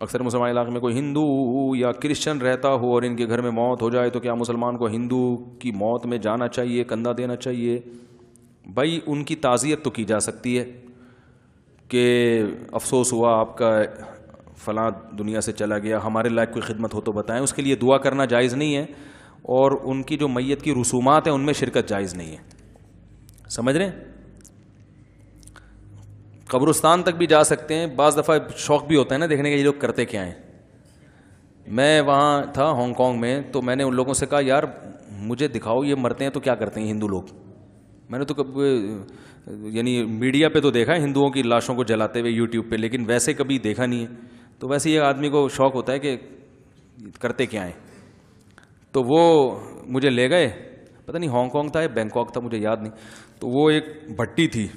اکثر مسلمان علاقے میں کوئی ہندو یا کرسچن رہتا ہو اور ان کے گھر میں موت ہو جائے تو کیا مسلمان کو ہندو کی موت میں جانا چاہیے, کندھا دینا چاہیے؟ بھائی ان کی تعزیت تو کی جا سکتی ہے کہ افسوس ہوا آپ کا فلاں دنیا سے چلا گیا, ہمارے لائق کوئی خدمت ہو تو بتائیں. اس کے لیے دعا کرنا جائز نہیں ہے, اور ان کی جو میت کی رسومات ہیں ان میں شرکت جائز نہیں ہے. سمجھ رہے ہیں؟ قبرستان تک بھی جا سکتے ہیں. بعض دفعہ شوق بھی ہوتا ہے نا دیکھنے کا یہ لوگ کرتے کیا ہیں. میں وہاں تھا ہانگ کانگ میں, تو میں نے ان لوگوں سے کہا یار مجھے دکھاؤ یہ مرتے ہیں تو کیا کرتے ہیں ہندو لوگ. میں نے تو یعنی میڈیا پہ تو دیکھا ہے ہندوؤں کی لاشوں کو جلاتے ہوئے یوٹیوب پہ, لیکن ویسے کبھی دیکھا نہیں ہے. تو ویسے یہ آدمی کو شوق ہوتا ہے کہ کرتے کیا ہیں. تو وہ مجھے لے گئے, پتہ نہیں ہانگ کانگ تھا یا بینکاک تھا مجھے یاد نہیں. تو وہ ایک بھٹی تھی,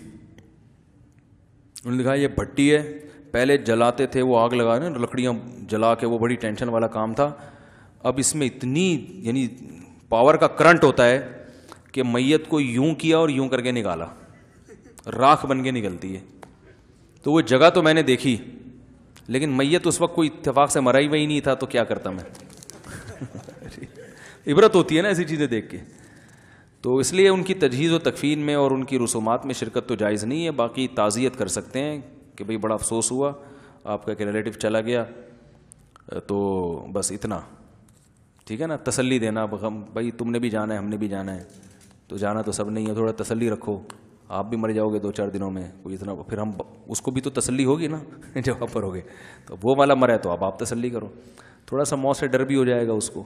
انہوں نے کہا یہ بھٹی ہے, پہلے جلاتے تھے وہ آگ لگا نا لکڑیاں جلا کے, وہ بڑی ٹینشن والا کام تھا. اب اس میں اتنی یعنی پاور کا کرنٹ ہوتا ہے کہ میت کو یوں کیا اور یوں کر کے نکالا, راکھ بن کے نکلتی ہے. تو وہ جگہ تو میں نے دیکھی, لیکن میت اس وقت کوئی اتفاق سے مرا ہی وہی نہیں تھا, تو کیا کرتا میں. عبرت ہوتی ہے نا ایسی چیزیں دیکھ کے. تو اس لیے ان کی تجہیز و تکفین میں اور ان کی رسومات میں شرکت تو جائز نہیں ہے. باقی تعزیت کر سکتے ہیں کہ بھئی بڑا افسوس ہوا آپ کا کہ ریلیٹو چلا گیا, تو بس اتنا ٹھیک ہے نا. تسلی دینا, بھائی تم نے بھی جانا ہے ہم نے بھی جانا ہے, تو جانا تو سب نہیں ہے, تھوڑا تسلی رکھو. آپ بھی مر جاؤ گے 2-4 دنوں میں, کوئی اتنا پھر ہم اس کو بھی تو تسلی ہوگی نا جب آپ پر ہوگے. تو وہ والا مرا ہے تو آپ تسلی کرو, تھوڑا سا موت سے ڈر بھی ہو جائے گا اس کو.